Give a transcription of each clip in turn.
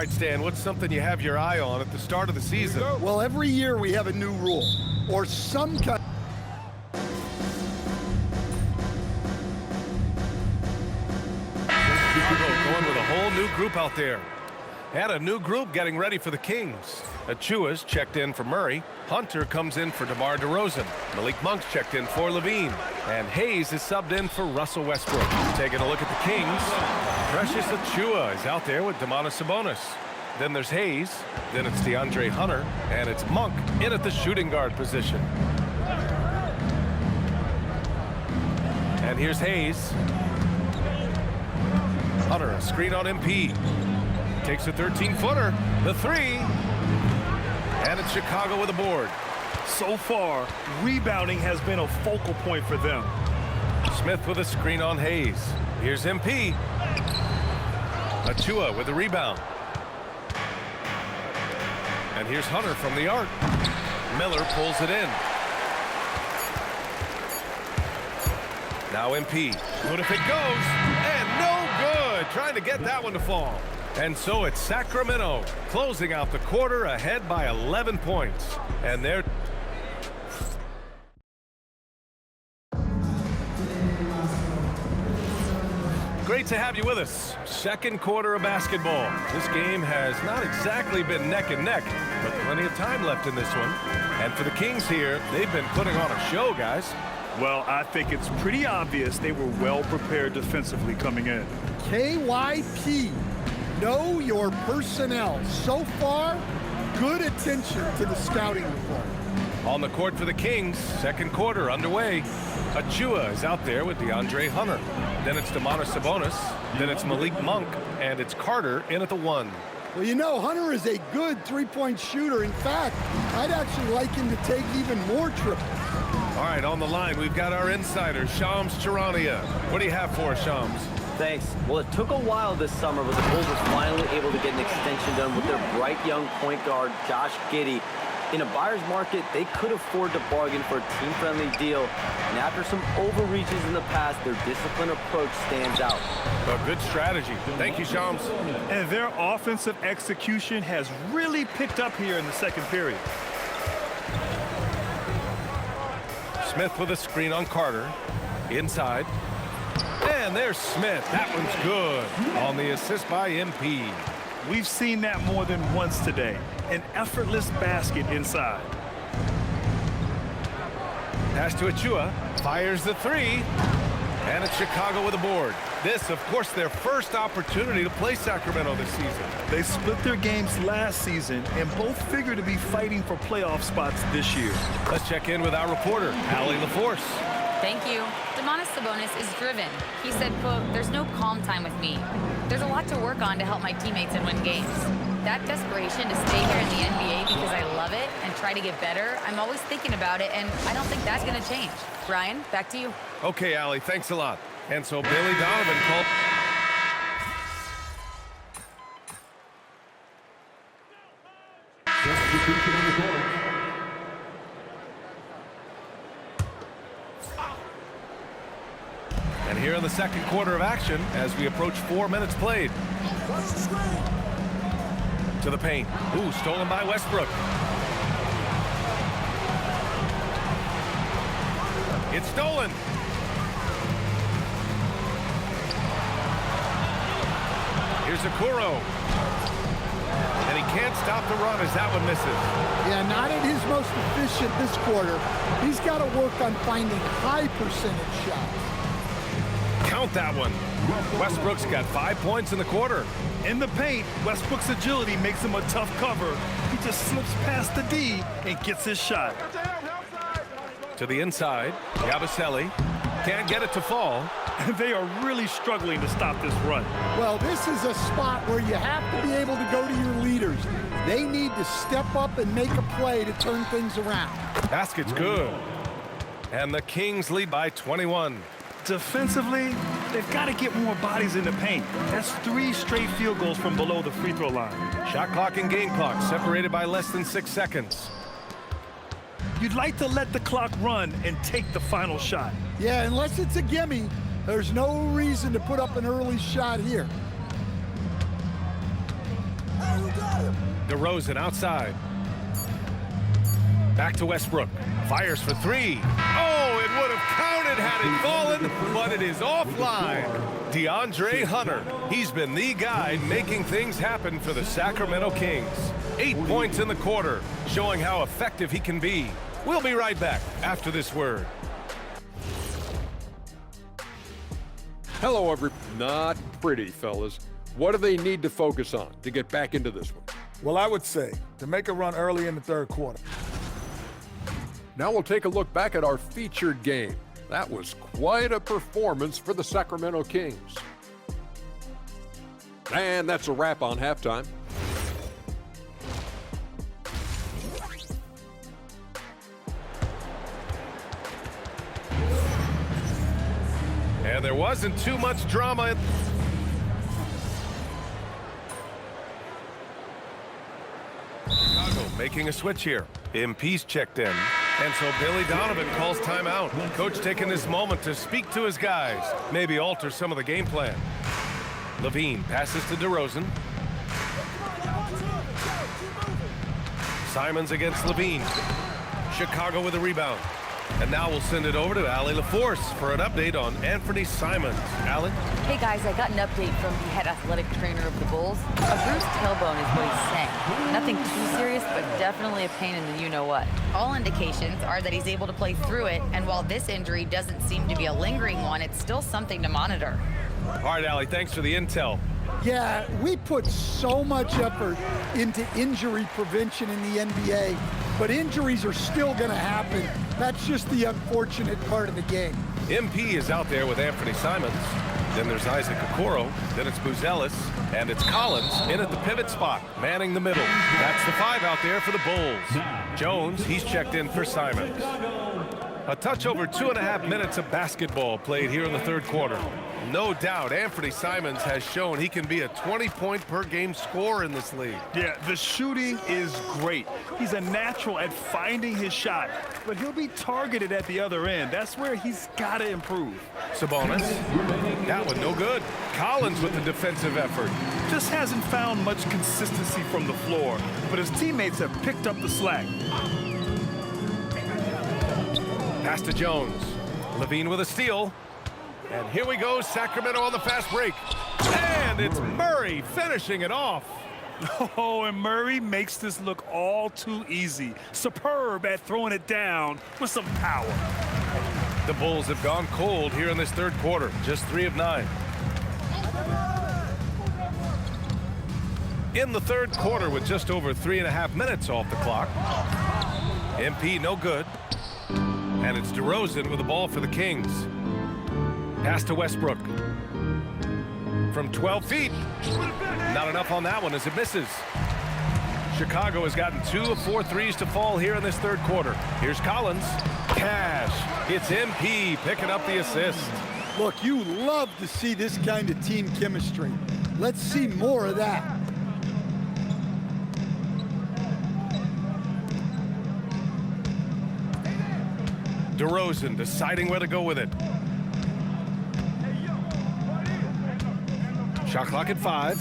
right, Stan, what's something you have your eye on at the start of the season? Well, every year we have a new rule or some kind. Chicago going with a whole new group out there. And a new group getting ready for the Kings. Achua's checked in for Murray. Hunter comes in for DeMar DeRozan. Malik Monk's checked in for Levine. And Hayes is subbed in for Russell Westbrook. Taking a look at the Kings. Precious Achiuwa is out there with Domantas Sabonis. Then there's Hayes. Then it's DeAndre Hunter. And it's Monk in at the shooting guard position. And here's Hayes. Hunter, a screen on MP. Takes a 13-footer. The three. And it's Chicago with a board. So far, rebounding has been a focal point for them. Smith with a screen on Hayes. Here's MP. Achiuwa with the rebound. And here's Hunter from the arc. Miller pulls it in. Now MP. What if it goes? And no good. Trying to get that one to fall. And so it's Sacramento closing out the quarter ahead by 11 points. And they're great to have you with us. Second quarter of basketball. This game has not exactly been neck and neck, but plenty of time left in this one. And for the Kings here, they've been putting on a show, guys. Well, I think it's pretty obvious they were well prepared defensively coming in. KYP. Know your personnel. So far, good attention to the scouting report. On the court for the Kings, second quarter underway. Achiuwa is out there with DeAndre Hunter. Then it's Domantas Sabonis. Then it's Malik Monk. And it's Carter in at the one. Well, you know, Hunter is a good three-point shooter. In fact, I'd actually like him to take even more triples. All right, on the line, we've got our insider, Shams Charania. What do you have for us, Shams? Thanks. Well, it took a while this summer, but the Bulls were finally able to get an extension done with their bright young point guard, Josh Giddey. In a buyer's market, they could afford to bargain for a team-friendly deal. And after some overreaches in the past, their disciplined approach stands out. A good strategy. Thank you, Shams. And their offensive execution has really picked up here in the second period. Smith with a screen on Carter. Inside. And there's Smith. That one's good. On the assist by MP. We've seen that more than once today. An effortless basket inside. Pass to Achiuwa. Fires the three. And it's Chicago with a board. This, of course, their first opportunity to play Sacramento this season. They split their games last season and both figure to be fighting for playoff spots this year. Let's check in with our reporter, Allie LaForce. Thank you. Domantas Sabonis is driven. He said, quote, "There's no calm time with me. There's a lot to work on to help my teammates and win games. That desperation to stay here in the NBA because I love it and try to get better, I'm always thinking about it, and I don't think that's going to change." Brian, back to you. Okay, Allie, thanks a lot. And so Billy Donovan called. And here in the second quarter of action, as we approach 4 minutes played. To the paint. Ooh, stolen by Westbrook. It's stolen. Here's Okoro. And he can't stop the run as that one misses. Yeah, not at his most efficient this quarter. He's got to work on finding high percentage shots. Count that one. Westbrook's got 5 points in the quarter. In the paint, Westbrook's agility makes him a tough cover. He just slips past the D and gets his shot. To the inside, Yabusele can't get it to fall. And they are really struggling to stop this run. Well, this is a spot where you have to be able to go to your leaders. They need to step up and make a play to turn things around. Basket's good. And the Kings lead by 21. Defensively, they've got to get more bodies in the paint. That's 3 straight field goals from below the free throw line. Shot clock and game clock separated by less than 6 seconds. You'd like to let the clock run and take the final shot. Yeah, unless it's a gimme, there's no reason to put up an early shot here. DeRozan outside. Back to Westbrook. Fires for three. Oh, it would have counted had it fallen, but it is offline. DeAndre Hunter. He's been the guy making things happen for the Sacramento Kings. 8 points in the quarter, showing how effective he can be. We'll be right back after this word. Hello, everybody. Not pretty, fellas. What do they need to focus on to get back into this one? Well, I would say to make a run early in the third quarter. Now we'll take a look back at our featured game. That was quite a performance for the Sacramento Kings. And that's a wrap on halftime. And there wasn't too much drama. Chicago making a switch here. MP's checked in. And so Billy Donovan calls timeout. Coach taking this moment to speak to his guys. Maybe alter some of the game plan. Levine passes to DeRozan. Simons against Levine. Chicago with a rebound. And now we'll send it over to Allie LaForce for an update on Anthony Simons. Allie? Hey guys, I got an update from the head athletic trainer of the Bulls. A bruised tailbone is what he's saying. Nothing too serious, but definitely a pain in the you-know-what. All indications are that he's able to play through it, and while this injury doesn't seem to be a lingering one, it's still something to monitor. All right, Allie, thanks for the intel. Yeah, we put so much effort into injury prevention in the NBA, but injuries are still going to happen. That's just the unfortunate part of the game. MP is out there with Anthony Simons. Then there's Isaac Okoro. Then it's Buzelis. And it's Collins in at the pivot spot, manning the middle. That's the five out there for the Bulls. Jones, he's checked in for Simons. A touch over 2.5 minutes of basketball played here in the third quarter. No doubt, Anthony Simons has shown he can be a 20-point-per-game scorer in this league. Yeah, the shooting is great. He's a natural at finding his shot, but he'll be targeted at the other end. That's where he's got to improve. Sabonis, that one no good. Collins with the defensive effort. Just hasn't found much consistency from the floor, but his teammates have picked up the slack. Pass to Jones. Levine with a steal. And here we go, Sacramento on the fast break. And it's Murray finishing it off. Oh, and Murray makes this look all too easy. Superb at throwing it down with some power. The Bulls have gone cold here in this third quarter, just 3 of 9. In the third quarter with just over 3.5 minutes off the clock. MP no good. And it's DeRozan with the ball for the Kings. Pass to Westbrook. From 12 feet. Not enough on that one as it misses. Chicago has gotten 2 of 4 threes to fall here in this third quarter. Here's Collins. Cash. It's MP picking up the assist. Look, you love to see this kind of team chemistry. Let's see more of that. DeRozan deciding where to go with it. Shot clock at 5.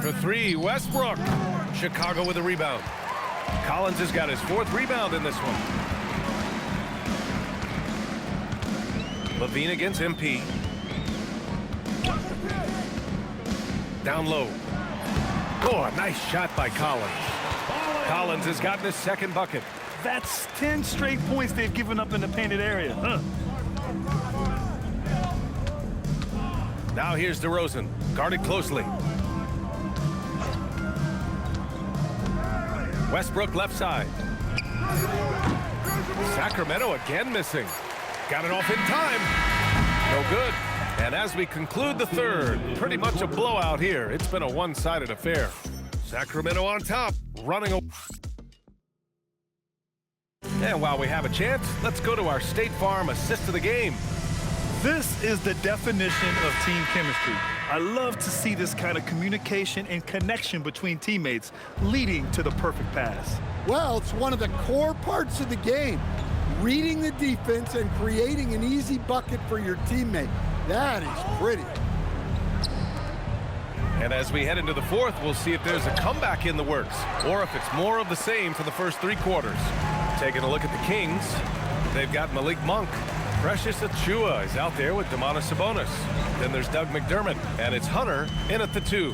For 3, Westbrook. Chicago with a rebound. Collins has got his 4th rebound in this one. Levine against MP. Down low. Oh, a nice shot by Collins. Collins has gotten his 2nd bucket. That's 10 straight points they've given up in the painted area. Now here's DeRozan, guarded closely. Westbrook left side. Sacramento again missing. Got it off in time. No good. And as we conclude the third, pretty much a blowout here. It's been a one-sided affair. Sacramento on top, running away. And while we have a chance, let's go to our State Farm assist of the game. This is the definition of team chemistry. I love to see this kind of communication and connection between teammates leading to the perfect pass. Well, it's one of the core parts of the game. Reading the defense and creating an easy bucket for your teammate. That is pretty. And as we head into the fourth, we'll see if there's a comeback in the works or if it's more of the same for the first 3 quarters. Taking a look at the Kings, they've got Malik Monk. Precious Achiuwa is out there with Domantas Sabonis. Then there's Doug McDermott, and it's Hunter in at the 2.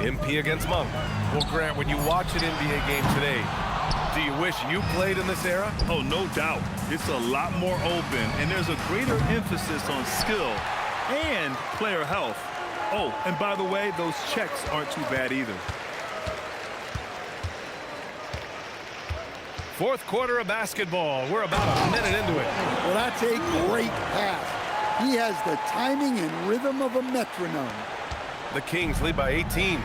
MP against Monk. Well, Grant, when you watch an NBA game today, do you wish you played in this era? Oh, no doubt. It's a lot more open, and there's a greater emphasis on skill and player health. Oh, and by the way, those checks aren't too bad either. Fourth quarter of basketball. We're about a minute into it. Well, that's a great pass. He has the timing and rhythm of a metronome. The Kings lead by 18.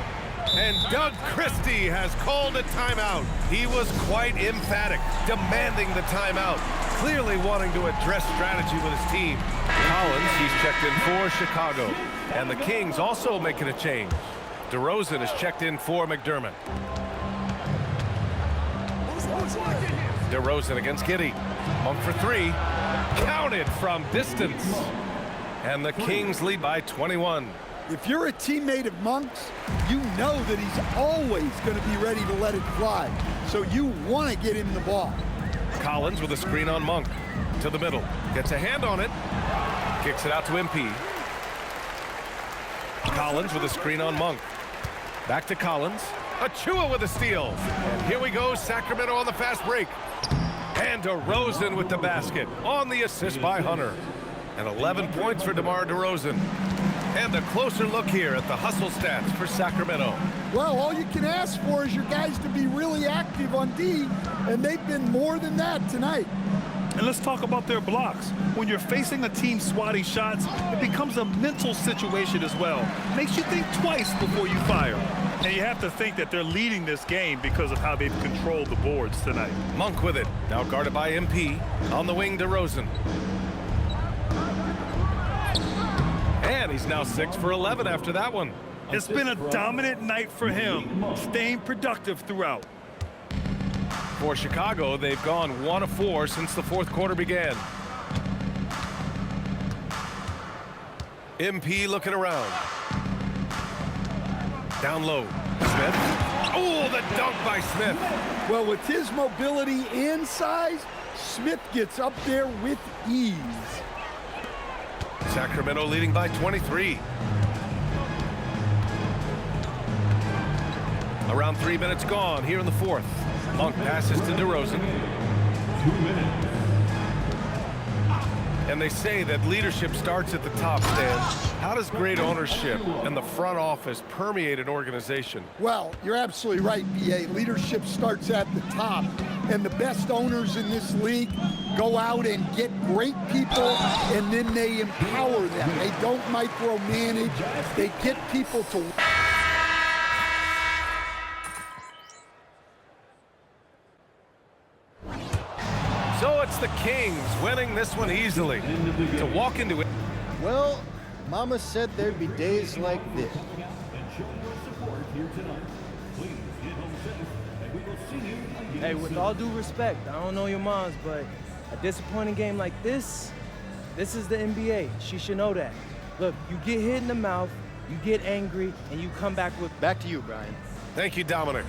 And Doug Christie has called a timeout. He was quite emphatic, demanding the timeout, clearly wanting to address strategy with his team. Collins, he's checked in for Chicago. And the Kings also making a change. DeRozan is checked in for McDermott. DeRozan against Giddey. Monk for 3. Counted from distance. And the Kings lead by 21. If you're a teammate of Monk's, you know that he's always going to be ready to let it fly. So you want to get him the ball. Collins with a screen on Monk. To the middle. Gets a hand on it. Kicks it out to MP. Collins with a screen on Monk. Back to Collins. Achiuwa with a steal. And here we go, Sacramento on the fast break. And DeRozan with the basket on the assist by Hunter. And 11 points for DeMar DeRozan. And a closer look here at the hustle stats for Sacramento. Well, all you can ask for is your guys to be really active on D, and they've been more than that tonight. And let's talk about their blocks. When you're facing a team swatting shots, it becomes a mental situation as well. Makes you think twice before you fire. And you have to think that they're leading this game because of how they've controlled the boards tonight. Monk with it. Now guarded by MP. On the wing, DeRozan. And he's now 6 for 11 after that one. It's been a dominant night for him, staying productive throughout. For Chicago, they've gone 1 of 4 since the fourth quarter began. MP looking around. Down low. Smith. Oh, the dunk by Smith. Well, with his mobility and size, Smith gets up there with ease. Sacramento leading by 23. Around 3 minutes gone here in the fourth. Monk passes to DeRozan. 2 minutes. And they say that leadership starts at the top, Stan. How does great ownership and the front office permeate an organization? Well, you're absolutely right, B.A. Leadership starts at the top, and the best owners in this league go out and get great people, and then they empower them. They don't micromanage. They get people to... So it's the Kings winning this one easily. To walk into it. Well, Mama said there'd be days like this. Hey, with all due respect, I don't know your moms, but a disappointing game like this is the NBA. She should know that. Look, you get hit in the mouth, you get angry, and you come back with... Back to you, Brian. Thank you, Dominic.